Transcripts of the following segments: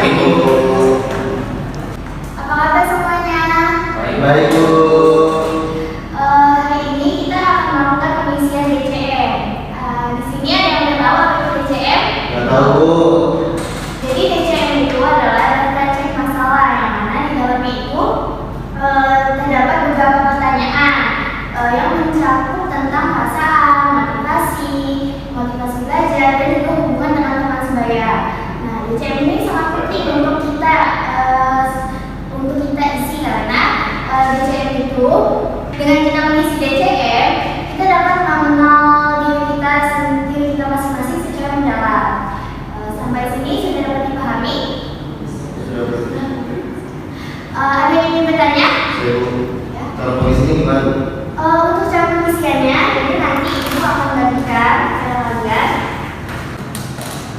Baik, Bu. Apa kabar semuanya? Baik, Bu. Hari ini kita akan melakukan pengisian DCM. Di sini ada yang udah tahu apa itu DCM? Nggak tahu, Bu. Jadi DCM itu adalah data cek masalah yang mana di dalamnya itu terdapat beberapa pertanyaan yang mencakup tentang perasaan, motivasi belajar, dan juga hubungan dengan teman sebaya. Nah, DCM ini sangat penting untuk kita isi karena DCM itu dengan kita mengisi DCM kita dapat mengenal diri kita masing-masing secara mendalam. Sampai sini sudah dapat dipahami? Ada yang ingin bertanya? Saya, Bu. Kalau pengisinya gimana, Bu? Untuk cara pengisiannya, jadi nanti ibu akan bagikan secara kalian.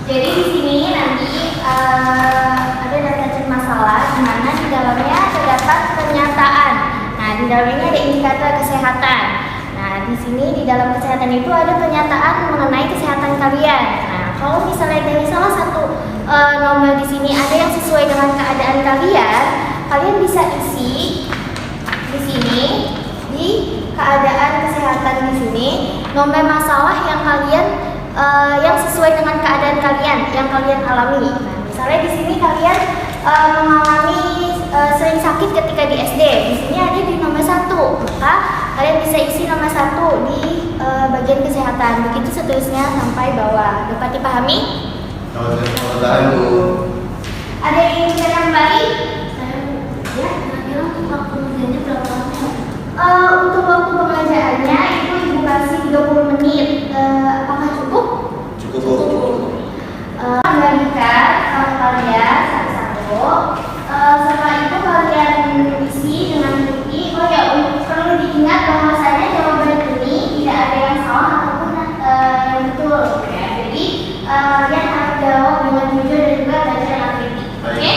Jadi di sini nanti ada data cek masalah, di mana di dalamnya terdapat pernyataan. Nah, di dalamnya ada indikator kesehatan. Nah, di sini di dalam kesehatan itu ada pernyataan mengenai kesehatan kalian. Nah, kalau misalnya dari salah satu nomor di sini ada yang sesuai dengan keadaan kalian, kalian bisa isi di sini di keadaan kesehatan di sini nomor masalah yang kalian yang sesuai dengan keadaan kalian yang kalian alami. Nah, misalnya di sini kalian mengalami sering sakit ketika di SD. Di sini ada di nomor 1, maka kalian bisa isi nomor 1 di bagian kesehatan. Begitu seterusnya sampai bawah. Dapat dipahami? Kalau tahu, Bu. Ada yang ingin saya tambahin? Ya, kira-kira untuk waktu pengerjaannya berapa lama? Untuk waktu pengerjaannya itu ibu kasih 30 menit. Apakah cukup? Cukup, Bu. Bagikan sama kalian satu-satu. Setelah itu kalian isi dengan teliti. Oh ya, perlu diingat bahwasanya jawaban ini tidak ada yang salah ataupun yang betul. Ya, jadi kalian harus jawab dengan jujur dan juga baca dengan teliti. Oke?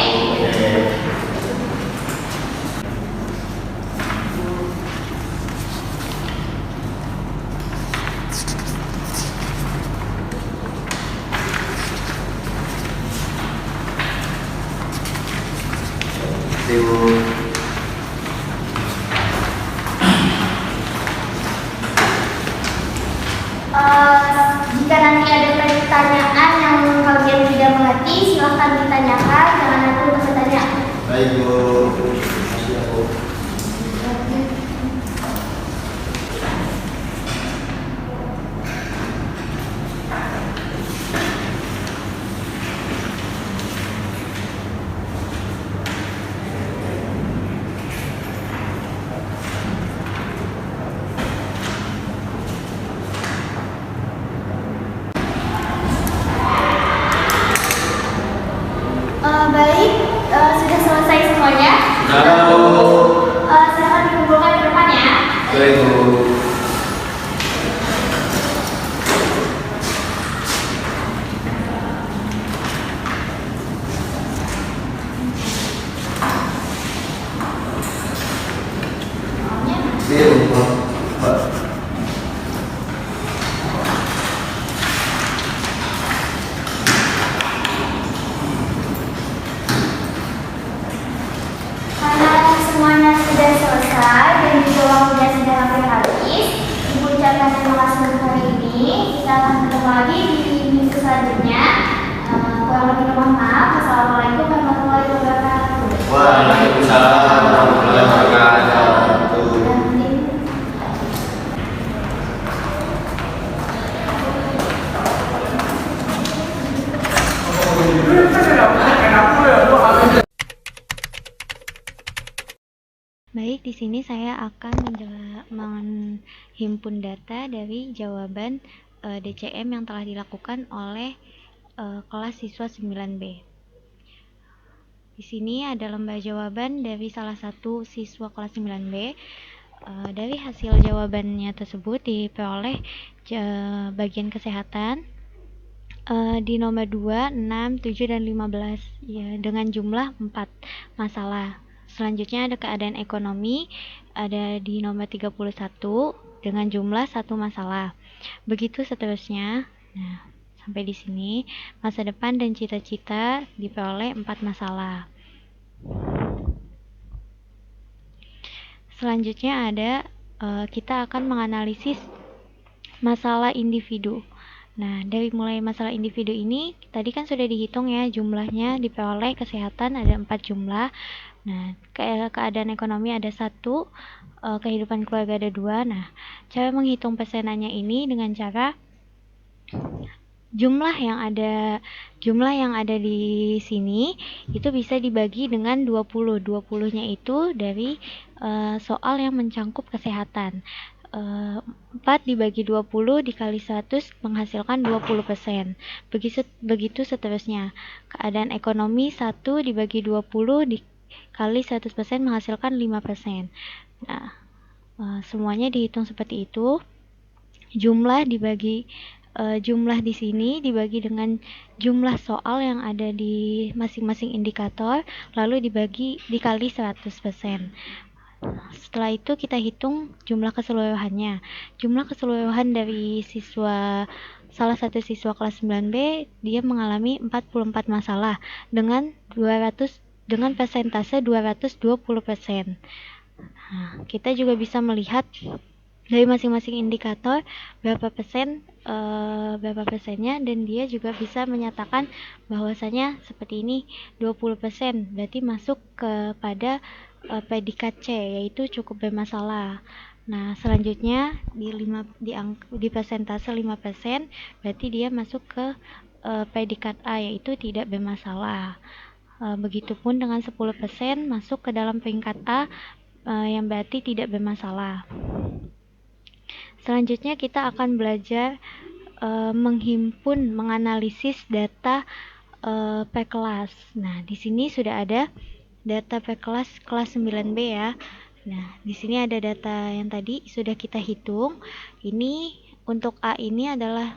Bu. Jika nanti ada pertanyaan yang kalian tidak mengerti, silahkan ditanyakan, jangan nanti untuk bertanya. Baik, Bu. Makasih, Bu. Baik, sudah selesai semuanya. Sudah, Bu. Silahkan dikumpulkan ke depan ya. Baik, Bu. Iya, Bu. Pak. Karena semuanya sudah selesai dan juga waktunya sudah hampir habis, Ibu ucapkan terima kasih untuk hari ini. Kita akan ketemu lagi di minggu selanjutnya. Kurang lebih mohon maaf. Wassalamualaikum warahmatullahi wabarakatuh. Waalaikumsalam warahmatullahi wabarakatuh. Baik, di sini saya akan menghimpun data dari jawaban DCM yang telah dilakukan oleh kelas siswa 9B. Di sini ada lembar jawaban dari salah satu siswa kelas 9B. Dari hasil jawabannya tersebut diperoleh bagian kesehatan di nomor 2, 6, 7, dan 15 ya, dengan jumlah 4 masalah. Selanjutnya ada keadaan ekonomi, ada di nomor 31 dengan jumlah 1 masalah. Begitu seterusnya. Nah, Sampai di sini, masa depan dan cita-cita diperoleh 4 masalah. Selanjutnya ada kita akan menganalisis masalah individu. Nah, dari mulai masalah individu ini, tadi kan sudah dihitung ya jumlahnya diperoleh kesehatan ada 4 jumlah. Nah, keadaan ekonomi ada 1, kehidupan keluarga ada 2. Nah, cara menghitung persenannya ini dengan cara jumlah yang ada di sini itu bisa dibagi dengan 20. 20-nya itu dari soal yang mencangkup kesehatan. 4 dibagi 20 dikali 100 menghasilkan 20%. Begitu seterusnya. Keadaan ekonomi 1 dibagi 20 dikali 100% menghasilkan 5%. Nah, semuanya dihitung seperti itu. Jumlah di sini dibagi dengan jumlah soal yang ada di masing-masing indikator, lalu dikali 100%. Setelah itu kita hitung jumlah keseluruhannya. Jumlah keseluruhan dari salah satu siswa kelas 9B, dia mengalami 44 masalah dengan persentase 220%. Nah, kita juga bisa melihat dari masing-masing indikator berapa persennya, dan dia juga bisa menyatakan bahwasanya seperti ini 20% berarti masuk kepada predikat C, yaitu cukup bermasalah. Nah, selanjutnya di persentase 5% berarti dia masuk ke predikat A, yaitu tidak bermasalah. Begitupun dengan 10% masuk ke dalam peringkat A, yang berarti tidak bermasalah. Selanjutnya kita akan belajar menganalisis data per kelas. Nah, di sini sudah ada data per kelas 9B ya. Nah, di sini ada data yang tadi sudah kita hitung. Ini untuk A ini adalah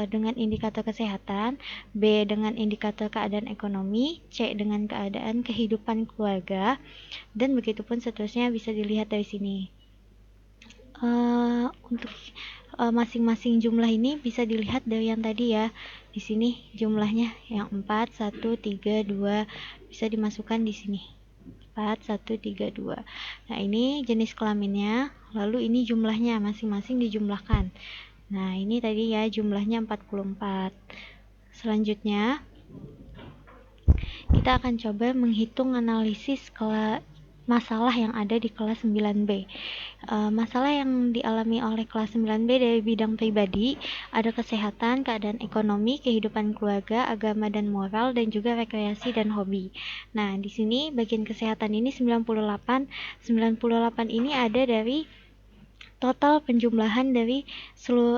dengan indikator kesehatan, B dengan indikator keadaan ekonomi, C dengan keadaan kehidupan keluarga, dan begitupun seterusnya bisa dilihat dari sini. Untuk masing-masing jumlah ini bisa dilihat dari yang tadi ya. Di sini jumlahnya yang 4, 1, 3, 2 bisa dimasukkan di sini. 4, 1, 3, 2. Nah, ini jenis kelaminnya, lalu ini jumlahnya masing-masing dijumlahkan. Nah, ini tadi ya jumlahnya 44. Selanjutnya kita akan coba menghitung analisis masalah yang ada di kelas 9B. Masalah yang dialami oleh kelas 9B dari bidang pribadi ada kesehatan, keadaan ekonomi, kehidupan keluarga, agama dan moral, dan juga rekreasi dan hobi. Nah, di sini bagian kesehatan ini 98 ini ada dari total penjumlahan dari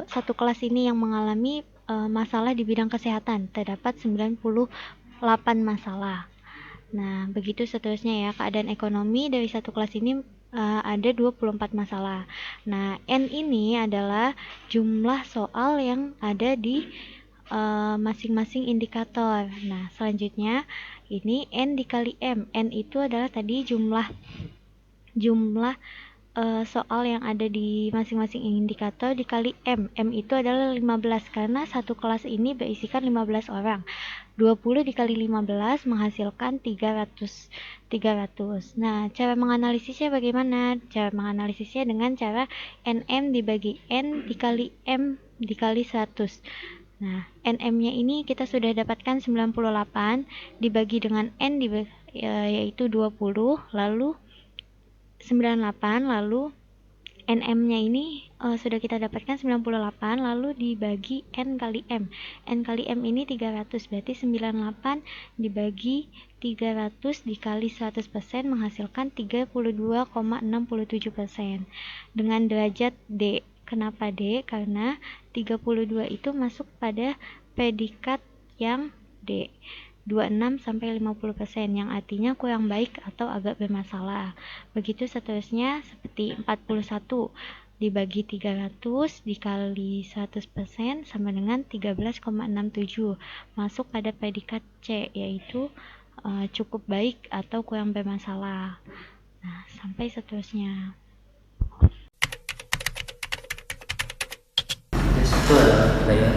satu kelas ini yang mengalami masalah di bidang kesehatan. Terdapat 98 masalah. Nah, begitu seterusnya ya. Keadaan ekonomi dari satu kelas ini ada 24 masalah. Nah, N ini adalah jumlah soal yang ada di masing-masing indikator. Nah, selanjutnya ini N dikali M. N itu adalah tadi jumlah soal yang ada di masing-masing indikator dikali M. M itu adalah 15 karena satu kelas ini berisikan 15 orang. 20 dikali 15 menghasilkan 300. Nah, cara menganalisisnya bagaimana? Cara menganalisisnya dengan cara NM dibagi N dikali M dikali 100. Nah, NM-nya ini kita sudah dapatkan 98 dibagi dengan N yaitu 20, lalu 98, lalu NM-nya ini sudah kita dapatkan 98, lalu dibagi N kali M. N kali M ini 300, berarti 98 dibagi 300 dikali 100% menghasilkan 32,67%. Dengan derajat D. Kenapa D? Karena 32 itu masuk pada predikat yang D. 26-50%, yang artinya kurang baik atau agak bermasalah. Begitu seterusnya seperti 41 dibagi 300 dikali 100% sama dengan 13,67, masuk pada predikat C, yaitu cukup baik atau kurang bermasalah. Nah, sampai seterusnya. Itu adalah daya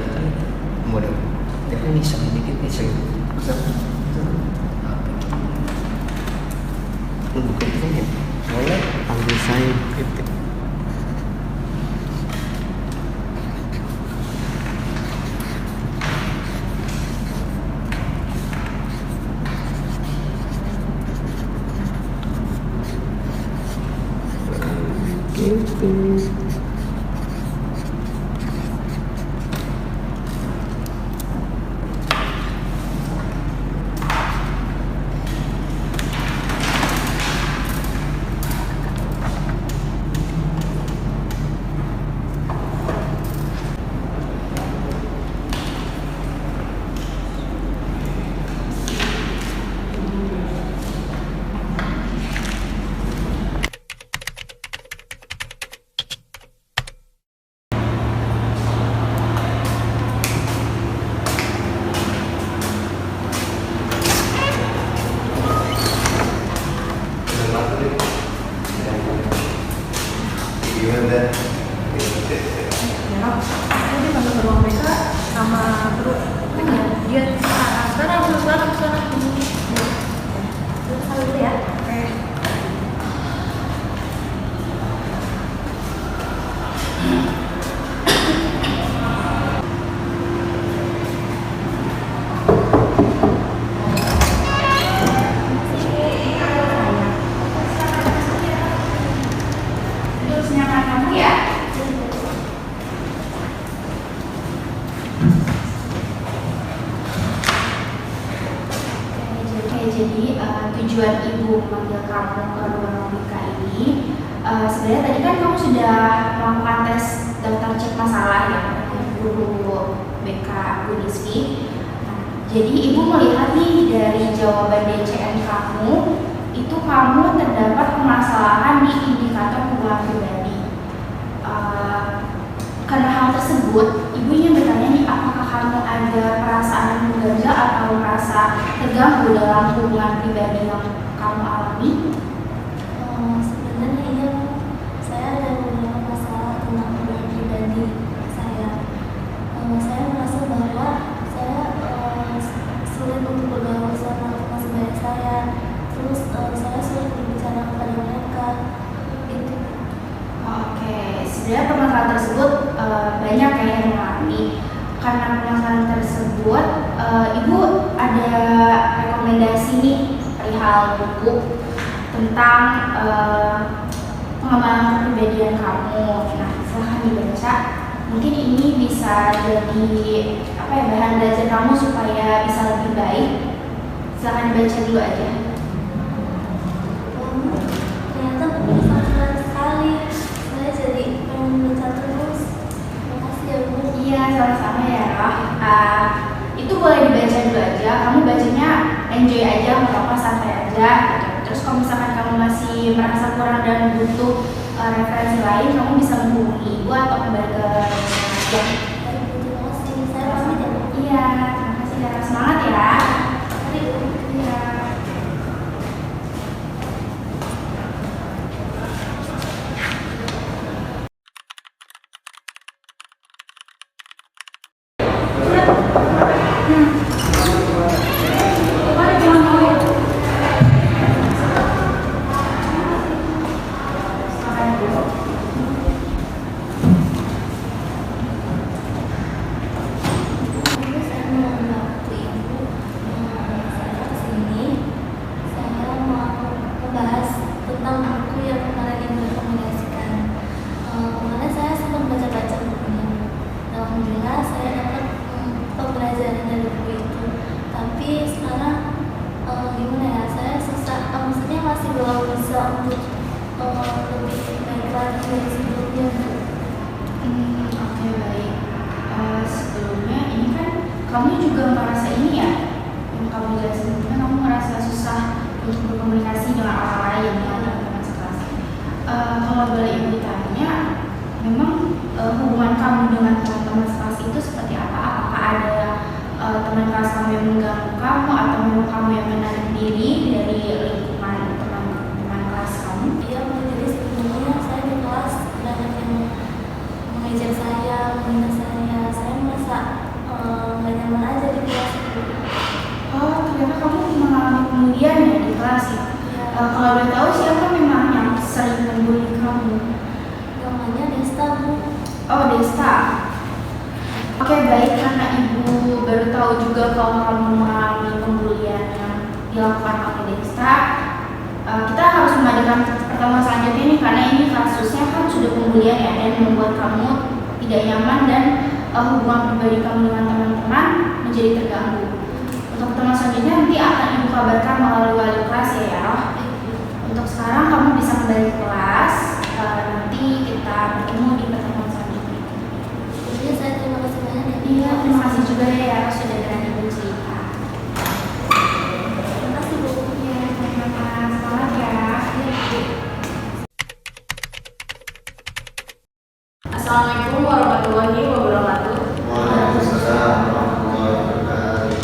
modal. Tapi iseng dikit iseng. Bukan ini. Boleh ambil saya kritik. Gitu. Gimana? Ya, saya dipanggil ke ruang BK sama guru. Dia sekarang. Terus dulu ya. Oke. Terus nyaman kamu ya. Jadi tujuan ibu memanggil kamu ke ruang BK ini sebenarnya tadi kan kamu sudah melakukan tes daftar cek masalah ya dengan guru BK Unisfi. Nah, jadi ibu melihat nih dari jawaban DCM kamu itu kamu terdapat permasalahan di indikator hubungan pribadi. Karena hal tersebut, ibu ingin bertanya nih, apakah kamu ada perasaan mengganjal atau merasa terganggu dalam hubungan pribadi yang kamu alami? Sebenarnya iya, saya ada beberapa masalah tentang hubungan pribadi saya. Saya merasa bahwa saya sulit untuk bergaul sama teman sebaya saya. Terus saya sulit berbicara kepada mereka. Itu. Oke, sebenarnya permasalahan tersebut banyak ya yang mengalami. Karena permasalahan tersebut, ibu ada rekomendasi nih perihal buku tentang pengembangan kepribadian kamu. Nah, silahkan dibaca. Mungkin ini bisa jadi bahan belajar kamu supaya bisa lebih baik. Silahkan dibaca dulu aja. Ternyata bermanfaat sekali. Saya jadi pengen baca terus. Terima kasih ya Bu. Iya, sama-sama ya Roh. Itu boleh dibaca dulu aja. Kamu bacanya enjoy aja, nggak apa-apa, santai aja. Gitu. Terus kalau misalkan kamu masih merasa kurang dan butuh referensi lain, kamu bisa menghubungi ibu atau kembali ke ya. Terima kasih. Saya pamit ya Bu. Iya, terima kasih Dara. Semangat ya. Mari Bu. Iya. Terus saya mau membantu Ibu. Saya kesini. Saya mau membahas tentang buku yang kemarin Ibu rekomendasikan. Kemarin saya sempat baca-baca bukunya. Alhamdulillah saya dapat pembelajaran dari buku itu. Tapi sekarang gimana ya? Saya susah. Maksudnya masih belum bisa untuk lebih baik lagi dari sebelumnya. Oke, baik. Sebelumnya ini kan kamu juga merasa ini ya, yang kamu jelasin sebelumnya, kamu merasa susah untuk berkomunikasi dengan orang lain ya, dengan teman sekelas. Kalau boleh ibu tanya, memang hubungan kamu dengan teman-teman sekelas itu seperti apa? Apakah ada teman kelas kamu yang mengganggu kamu atau memang kamu yang menarik diri dari lingkungan teman-teman kelas kamu? Iya, jadi sebelumnya saya di kelas banyak yang mengejar saya, menghina saya. Saya merasa nggak nyaman nyaman aja di kelas itu. Oh, ternyata kamu mengalami pembulian ya di kelas ya? Kalau boleh tahu siapa memang yang sering membuli kamu? Namanya Desta, Bu. Oh, Desta. Oke, baik, karena ibu baru tahu juga kalau kamu mengalami pembulian yang dilakukan oleh Desta, kita harus mengadakan pertemuan selanjutnya nih, karena ini kasusnya kan sudah pembulian ya, dan membuat kamu tidak nyaman dan hubungan pribadi kamu dengan teman-teman menjadi terganggu. Untuk pertemuan selanjutnya nanti akan ibu kabarkan melalui wali kelas ya. Untuk sekarang kamu bisa kembali ke kelas, nanti kita bertemu di pertemuan selanjutnya. Jadi saya terima kasih banyak ya. Iya, terima kasih juga ya sudah berani bercerita. Terima kasih, Bu. Iya, sama-sama. Semangat ya. Assalamualaikum warahmatullahi wabarakatuh. Waalaikumsalam warahmatullahi wabarakatuh.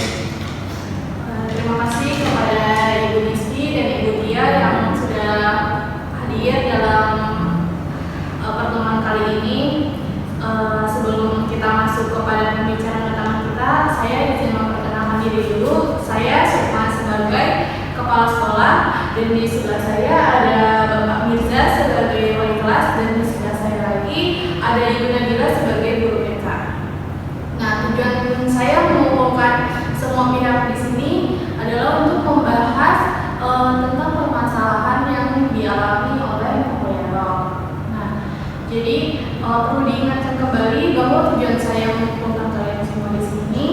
Terima kasih kepada Ibu Niski dan Ibu Tia yang sudah hadir dalam pertemuan kali ini. Sebelum kita masuk kepada pembicaraan utama kita, saya izin memperkenalkan diri dulu. Saya Sukma sebagai kepala sekolah, dan di sebelah saya ada Bapak Mirza sebagai wali kelas, dan di sebelah saya lagi ada Ibu Nabila sebagai guru BK. Nah, tujuan saya mengumpulkan semua pihak di sini adalah untuk membahas tentang permasalahan yang dialami oleh pembulian. Nah, jadi perlu diingatkan kembali bahwa tujuan saya mengumpulkan kalian semua di sini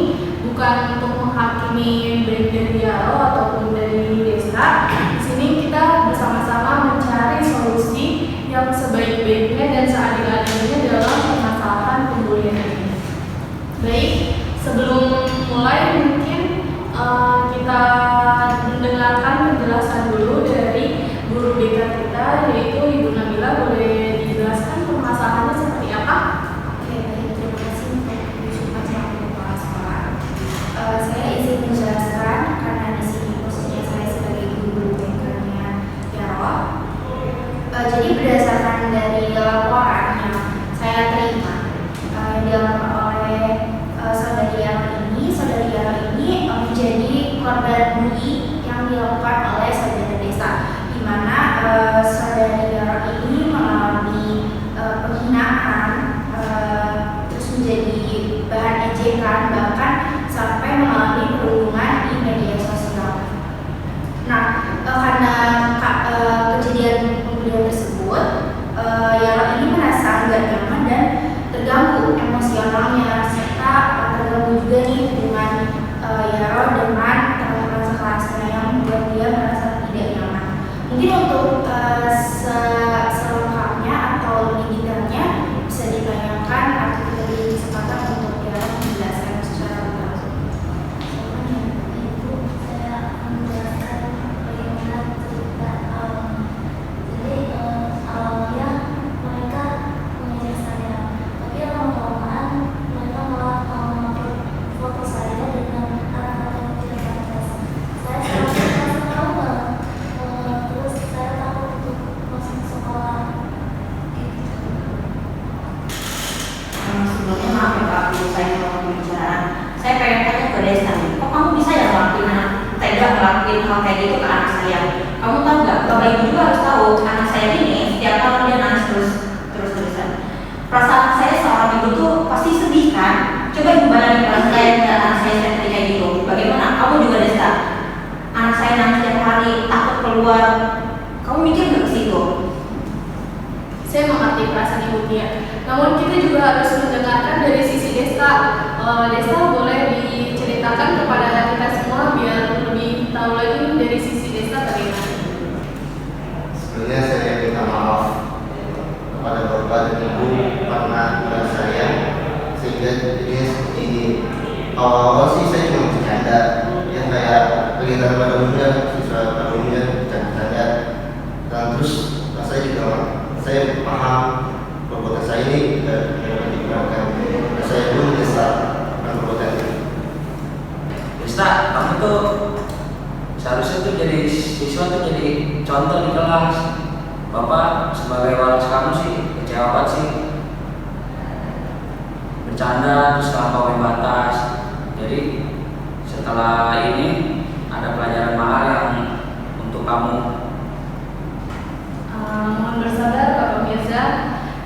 bukan untuk menghakimi baik dari Yaro ataupun dari Desta. Di sini kita bersama-sama mencari solusi yang sebaik-baiknya dan seadil-adilnya dalam permasalahan pembulian ini. Baik, sebelum mulai mungkin kita mendengarkan penjelasan dulu dari guru BK kita, yaitu Ibu Nabila. Boleh dijelaskan permasalahannya seperti apa? Oke, baik, terima kasih untuk Ibu Sukma selaku kepala sekolah. Saya izin menjelaskan karena di sini posisinya saya sebagai guru BK-nya Yaro. Jadi berdasarkan dari laporan yang saya terima yang dilakukan oleh saudari Yaro ini menjadi korban bully yang dilakukan oleh saudara Desta, di mana saudari Yaro ini mengalami penghinaan, terus menjadi bahan ejekan, bahkan sampai mengalami perundungan di media sosial. Nah, karena kejadian pembulian tersebut, Yaro ini merasa nggak nyaman dan terganggu emosionalnya, serta terganggu juga nih hubungan Yaro dengan teman-teman sekelasnya yang membuat dia merasa tidak nyaman. Mungkin untuk selengkapnya atau lebih detailnya bisa ditanyakan atau kita beri kesempatan untuk Yaro menjelaskan secara lebih lanjut. Ibu, saya akan menjelaskan bagaimana cerita awalnya. Jadi awalnya mereka mengejek saya, tapi lama-kelamaan mereka malah memakai foto saya dengan anak-anak yang tidak pantas. Saya sangat merasa trauma, terus saya takut untuk masuk sekolah. Gitu. Sebelumnya maaf ya Pak, dulu saya mau pembicaraan. Saya pengen tanya ke Desta nih, kok kamu bisa ya ngelakuin hal kayak gitu ke anak saya? Kamu tahu nggak? Bapak Ibu juga harus tahu, anak saya ini setiap kali dia nangis terus-terusan. Perasaan saya seorang ibu tuh pasti sedih kan? Coba ibu bayangin perasaan saya dan anak saya kayak gitu. Bagaimana? Kamu juga Desta, anak saya nangis setiap hari, takut keluar. Kamu mikir nggak ke situ? Saya mengerti perasaan Ibu Tia. Namun kita juga harus mendengarkan dari sisi Desta. Desta boleh diceritakan kepada kita semua biar lebih tahu lagi dari sisi Desta bagaimana. Sebenarnya saya minta maaf kepada bapak dan ibu karena kurang saya sehingga jadinya seperti ini. Awal-awal sih saya cuma bercanda, ya kayak kegiatan pada umumnya, siswa pada umumnya bercanda-bercanda. Dan terus saya paham perbuatan saya ini tidak digunakan. Saya pun menyesal dengan perbuatan ini. Desta, kamu tuh seharusnya tuh jadi siswa tuh jadi contoh di kelas. Bapak sebagai waras kamu sih kecewa banget sih. Bercanda terus melampaui batas. Jadi setelah ini ada pelajaran mahal yang untuk kamu. Mohon bersabar Bapak Mirza.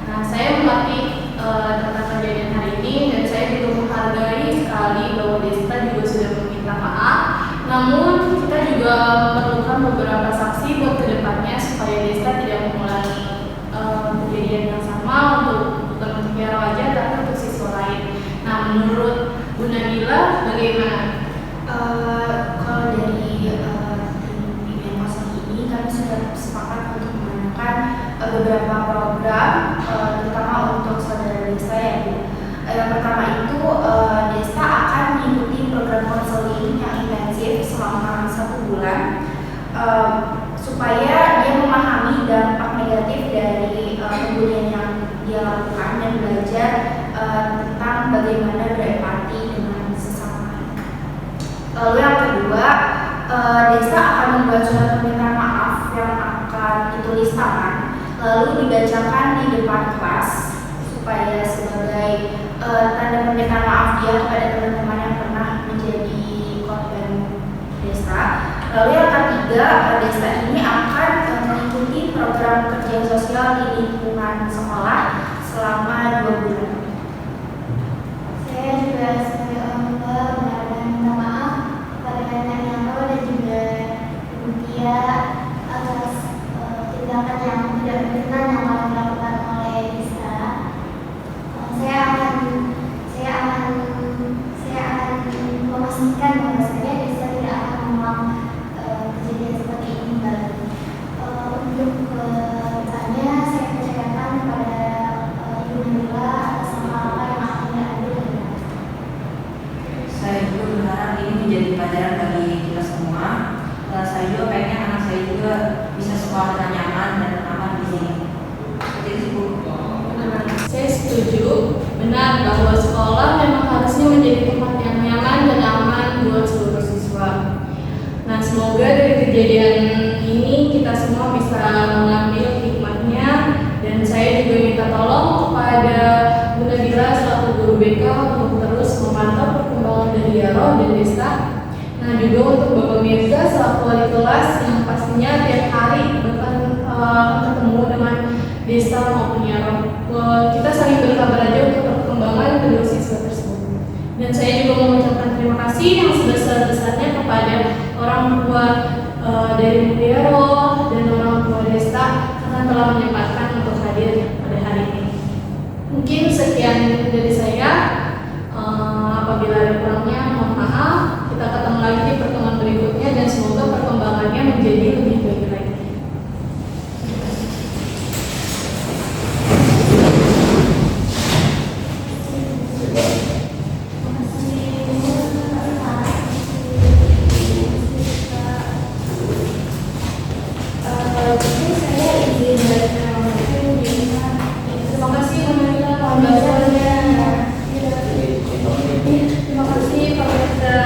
Nah, saya melatih tentang kejadian hari ini dan saya juga menghargai sekali bahwa Desta juga sudah meminta maaf. Namun kita juga memerlukan beberapa saksi buat kedepannya supaya Desta tidak mengulangi kejadian yang sama bukan untuk Yaro aja tapi untuk siswa lain. Nah, menurut Bu Nabila bagaimana? Kalau dari tim bimbingan kosong ini kami sudah sepakat untuk menggunakan beberapa program terutama untuk saudara Desta ya Bu. Yang pertama itu Desta akan mengikuti program konseling yang intensif selama 1 bulan supaya dia memahami dampak negatif dari pembulian yang dia lakukan dan belajar tentang bagaimana berempati dengan sesama. Lalu yang kedua, Desta akan membuat surat permintaan maaf yang akan ditulis tangan lalu dibacakan di depan kelas supaya sebagai tanda permintaan maaf dia kepada teman-teman yang pernah menjadi korban Desta. Lalu yang ketiga, Desta ini akan mengikuti program kerja sosial di lingkungan sekolah selama 2 bulan. Saya juga sebagai orang tua benar-benar minta maaf kepada nenek Yaro dan juga Ibu Tia atas tindakan yang tidak berkenan yang telah dilakukan oleh Desta. Saya akan memastikan bahwasanya Desta tidak akan mengulang kejadian seperti ini kembali. Untuk kedepannya saya percayakan kepada Ibu Nabila atas langkah-langkah yang akan diambil. Saya juga berharap ini menjadi pelajaran bagi kita semua. Saya juga pengen anak saya juga bisa sekolah dengan nyaman dan aman di sini. Seperti itu Bu. Saya setuju, benar bahwa sekolah memang harusnya menjadi tempat yang nyaman dan aman buat seluruh siswa. Nah, semoga dari kejadian ini kita semua bisa mengambil hikmahnya dan saya juga minta tolong kepada Bu Nabila selaku guru BK untuk terus memantau perkembangan dari Yaro dan Desta. Nah, juga untuk Bapak Mirza selaku wali kelas yang pastinya tiap hari bahkan ketemu dengan Desta maupun Yaro. Kita saling berkabar aja untuk perkembangan kedua siswa tersebut. Dan saya juga mengucapkan terima kasih yang sebesar-besarnya kepada orang tua dari Bu Yaro dan orang tua Desta karena telah menyempatkan untuk hadir pada hari ini. Mungkin sekian dari saya. Apabila ada kurangnya, mohon maaf. Kita ketemu lagi di pertemuan berikutnya dan semoga perkembangannya menjadi lebih baik lagi. Terima kasih Bu Nabila pembahasannya. Terima kasih Pak Mirza.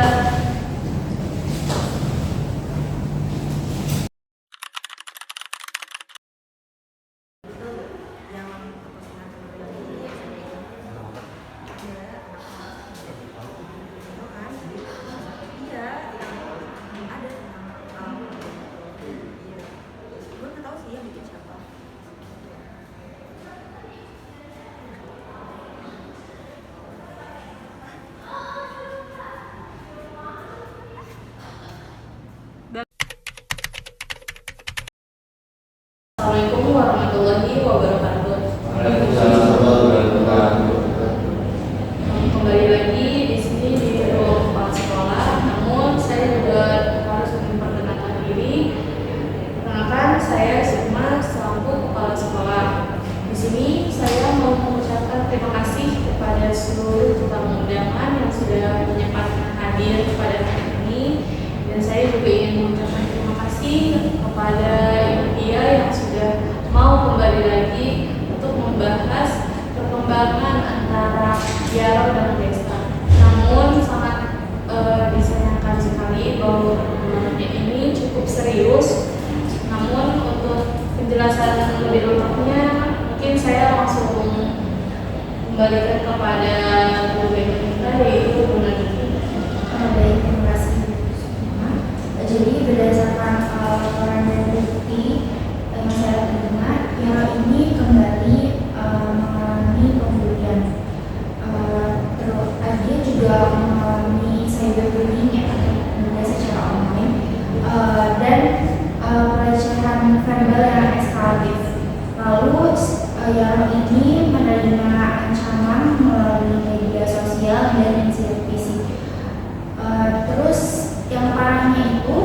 Assalamualaikum warahmatullahi wabarakatuh. Kembali lagi di sini di ruang kepala sekolah. Namun saya juga harus memperkenalkan diri. Perkenalkan, saya Sukma selaku kepala sekolah. Di sini saya mau mengucapkan terima kasih kepada seluruh tamu undangan yang sudah menyempatkan hadir pada hari ini. Dan saya juga ingin mengucapkan terima kasih kepada Ibu Tia yang sudah mau kembali lagi untuk membahas perkembangan antara Yaro dan Desta. Namun sangat disayangkan sekali bahwa perkembangannya ini cukup serius. Namun untuk penjelasan lebih lengkapnya mungkin saya langsung kembalikan kepada guru BK kita yaitu Bu Nabila. Jadi berdasarkan laporan dan bukti masyarakat terdengar, Yaro ini kembali mengalami pembulian. Terus dia juga mengalami cyberbullying ya, atau secara online, dan pelecehan verbal yang eskalatif. Lalu Yaro ini menerima ancaman melalui media sosial dan insidensi fisik. Terus yang parahnya itu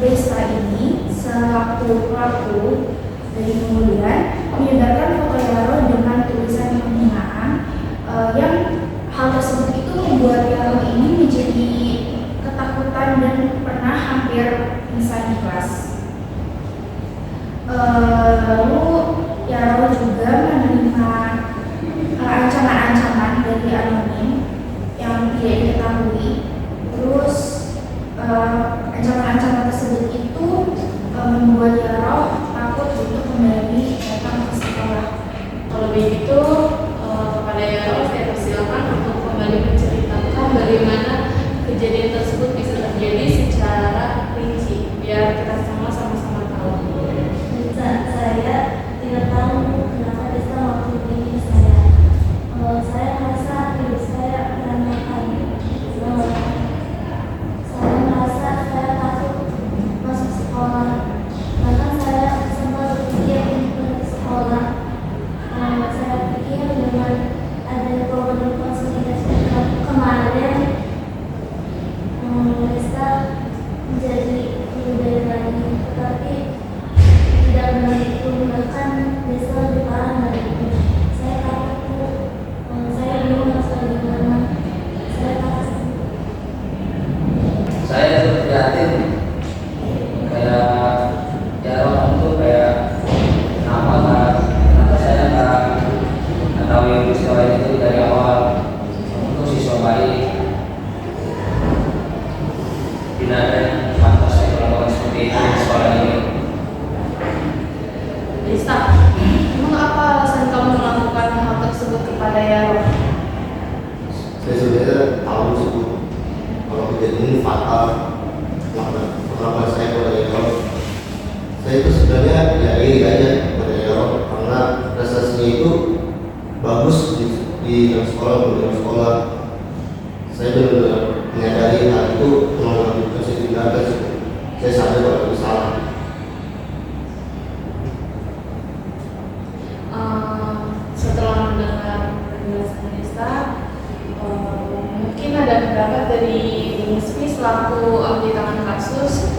Desta ini selaku pelaku dari pembulian menyebarkan foto Yaro dengan tulisan penghinaan yang hal tersebut itu membuat Yaro ini menjadi ketakutan dan pernah hampir pingsan di kelas. Lalu Yaro juga menerima ancaman-ancaman dari anonim yang tidak diketahui. Terus ancaman-ancaman tersebut itu membuat Yaro takut untuk kembali datang ke sekolah. Kalau begitu, kepada Yaro saya persilakan untuk kembali menceritakan bagaimana kejadian tersebut bisa terjadi secara rinci, biar kita semua sama-sama tahu. Saya tidak tahu kenapa Desta waktu ini saya. Saya merasa diri saya meremehkan. Saya merasa saya takut masuk sekolah. Bahkan saya sempat berpikir untuk pergi sekolah. Saya pikir dengan adanya program konsolidasi kemarin, Desta menjadi lebih baik lagi. Tetapi tidak benar itu, bahkan Desta lebih parah dari itu. Saya takut, saya bingung harus bagaimana. Saya takut. Saya tuh prihatin, kayak ya orang tuh kayak kenapa saya nggak tahu yang peristiwa itu dari awal. Untuk siswa baik tidak ada yang pantas saya melakukan seperti itu di sekolah ini. Desta, emang apa alasan kamu melakukan hal tersebut kepada Yaro? Saya sebenarnya tahu sih kalau kejadian ini fatal. Kenapa saya kepada Yaro? Saya itu sebenarnya ya iri aja kepada Yaro karena prestasinya itu bagus di dalam sekolah, Saya benar-benar menyadari hal itu memang harus ditinggalkan. Saya sadar kalau itu salah. Setelah mendengar penjelasan Desta, mungkin ada pendapat dari Nisfi selaku ahli tangan kasus,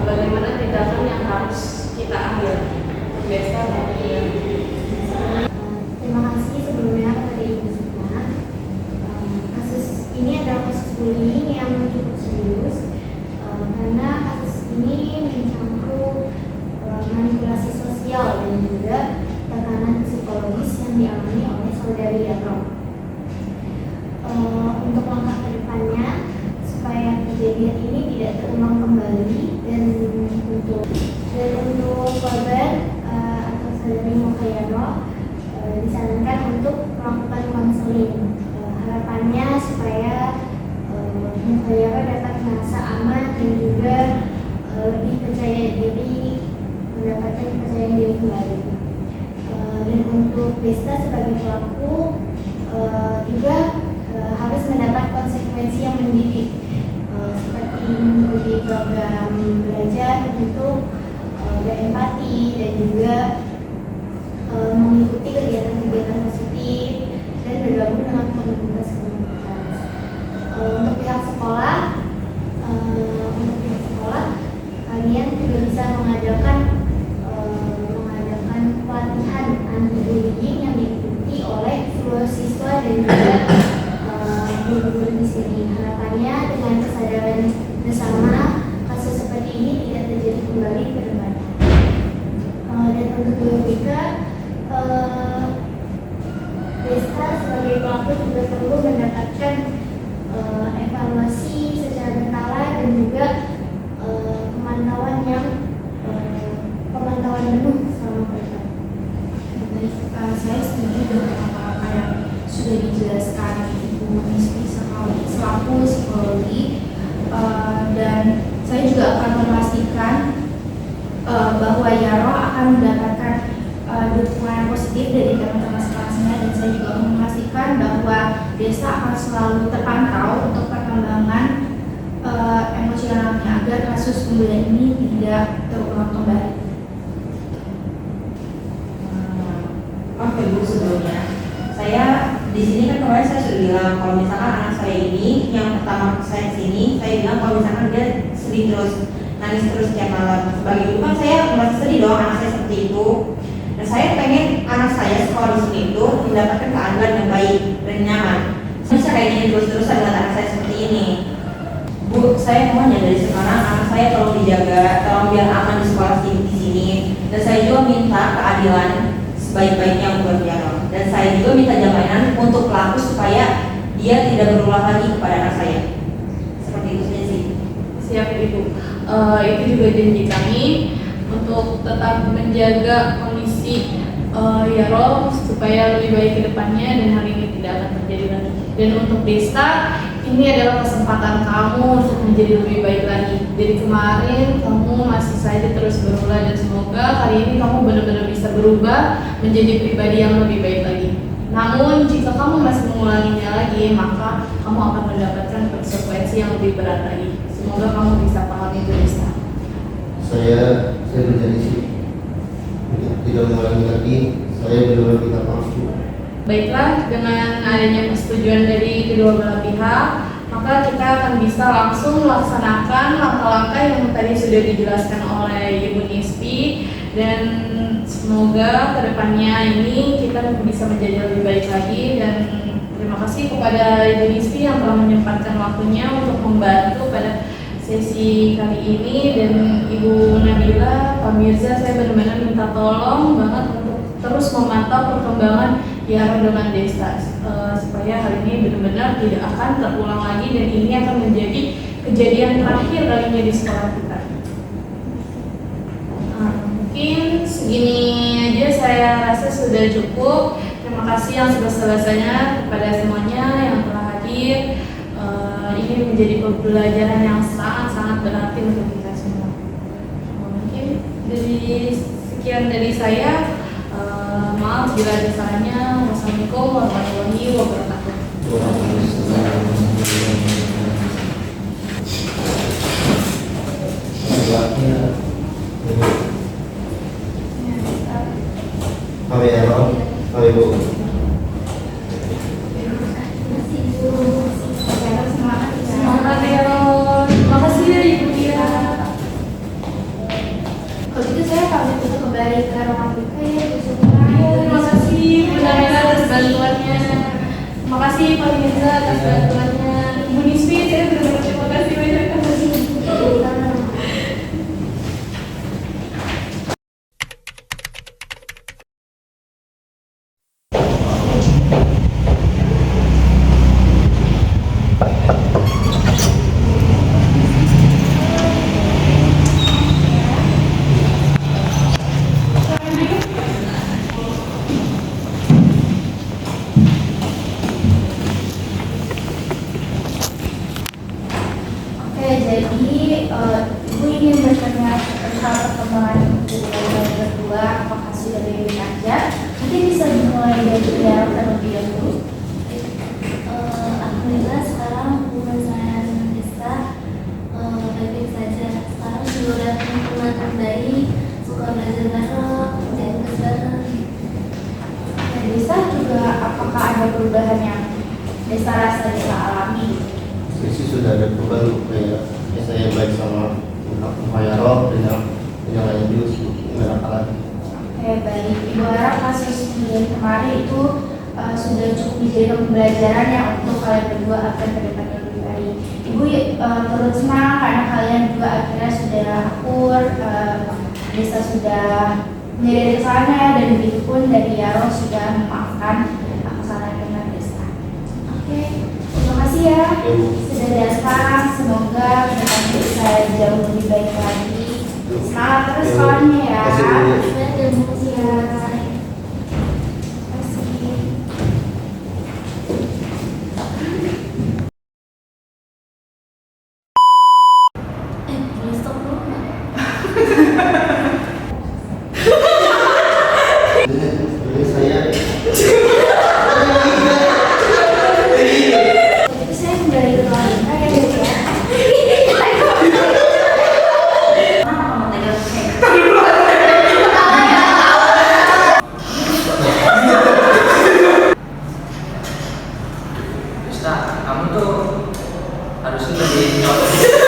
bagaimana tindakan yang harus kita ambil untuk Desta dan dia. Terima kasih sebelumnya kepada Ibu semua. Kasus ini adalah kasus bullying yang cukup serius karena kasus ini mencakup manipulasi sosial dan juga tekanan psikologis yang dialami oleh saudari Yaro. Untuk langkah ke depannya supaya kejadian ini tidak terulang kembali dan untuk korban atau saudari Mukayano disarankan untuk melakukan konseling. Harapannya supaya Mukayano dapat merasa aman dan juga lebih percaya diri, mendapatkan kepercayaan diri kembali. Dan untuk Desta sebagai pelaku juga harus mendapat konsekuensi yang mendidik, seperti mengikuti program belajar untuk berempati dan juga mengikuti kegiatan-kegiatan positif dan bergabung dengan komunitas-komunitas. Untuk pihak sekolah, kalian juga bisa mengadakan pelatihan anti-bullying yang diikuti oleh seluruh siswa dan juga guru-guru di sini. Harapannya dengan kesadaran bersama kasus seperti ini tidak terjadi kembali ke depan. Dan untuk Biologika, Desta sebagai pelaku juga perlu mendapatkan evaluasi secara bahwa Yaro akan mendapatkan dukungan yang positif dari teman-teman sekelasnya, dan saya juga memastikan bahwa Desta akan selalu terpantau untuk perkembangan emosionalnya agar kasus pembulian ini tidak terulang kembali. Oke Bu, sebelumnya saya di sini kan kemarin saya sudah bilang kalau misalkan anak saya ini yang pertama saya kesini, saya bilang kalau misalkan dia sedih terus, nangis terus tiap malam. Sebagai ibu kan saya merasa sedih dong anak saya seperti itu. Dan saya pengen anak saya sekolah di sini itu mendapatkan keadaan yang baik dan nyaman. Bisa kayak gini terus-terusan dengan anak saya seperti ini. Bu, saya mohon ya dari sekarang anak saya tolong dijaga, tolong biar aman di sekolah di sini. Dan saya juga minta keadilan sebaik-baiknya buat Yaro. Dan saya juga minta jaminan untuk pelaku supaya dia tidak berulang lagi kepada anak saya. Seperti itu saja sih. Siap Ibu. Itu juga janji kami untuk tetap menjaga kondisi Yaro supaya lebih baik ke depannya dan hal ini tidak akan terjadi lagi. Dan untuk Desta, ini adalah kesempatan kamu untuk menjadi lebih baik lagi. Dari kemarin kamu masih saja terus berulah, dan semoga kali ini kamu benar-benar bisa berubah menjadi pribadi yang lebih baik lagi. Namun jika kamu masih mengulanginya lagi, maka kamu akan mendapatkan konsekuensi yang lebih berat lagi. Semoga kamu bisa pahami itu, Desta. Saya berjanji sih tidak mengulangi lagi. Saya benar-benar minta maaf. Baiklah, dengan adanya persetujuan dari kedua belah pihak, maka kita akan bisa langsung melaksanakan langkah-langkah yang tadi sudah dijelaskan oleh Ibu Nispi, dan semoga kedepannya ini kita bisa menjadi lebih baik lagi. Dan terima kasih kepada Ibu Nispi yang telah menyempatkan waktunya untuk membantu pada sesi kali ini. Dan Ibu Nabila, Pak Mirza, saya benar-benar minta tolong banget untuk terus memantau perkembangan Yaro dengan Desta supaya hal ini benar-benar tidak akan terulang lagi, dan ini akan menjadi kejadian terakhir kalinya di sekolah kita. Mungkin segini aja saya rasa sudah cukup. Terima kasih yang sebesar-besarnya kepada semuanya yang telah hadir. Ini menjadi pembelajaran yang sangat-sangat berarti untuk kita semua. Mungkin dari sekian dari saya. Maaf bila ada salahnya. Wassalamualaikum warahmatullahi wabarakatuh. Ibu. Semangat ya, terima kasih ya Ibu Dia. Kalau gitu saya pamit untuk kembali ke ruang BK ya. Terima kasih Bu Nabila atas bantuannya. Terima kasih Pak Mirza atas bantuannya. Ibu Nisfi, saya benar-benar terima kasih banyak. Ibu ingin bertanya tentang perkembangan ibu yang berdua, apakah sudah baik-baik aja? Mungkin bisa dimulai dari Yaro terlebih dahulu. Alhamdulillah sekarang hubungan saya dengan Desta baik-baik saja. Sekarang sudah teman terbaik, suka belajar bareng, kerjain tugas bareng. Desta juga apakah ada perubahan yang Desta rasa Desta alami? Sisi sudah ada perubahan kayak saya baik sama Yaro dan yang lain juga nggak lagi. Oke, baik. Ibu harap kasus pembulian kemarin itu sudah cukup dijadikan pembelajaran yang untuk kalian berdua akan ke depannya lebih baik. Ibu turut senang karena kalian juga akhirnya sudah akur, Desta sudah menyadari kesalahannya, dan begitu pun dari Yaro sudah memaafkan kesalahan dengan Desta. Oke, terima kasih ya sudah datang. Semoga kedepannya bisa jauh lebih baik lagi. Semangat terus sekolahnya ya. Terima kasih, Bu. Boleh stop dulu nggak? sini.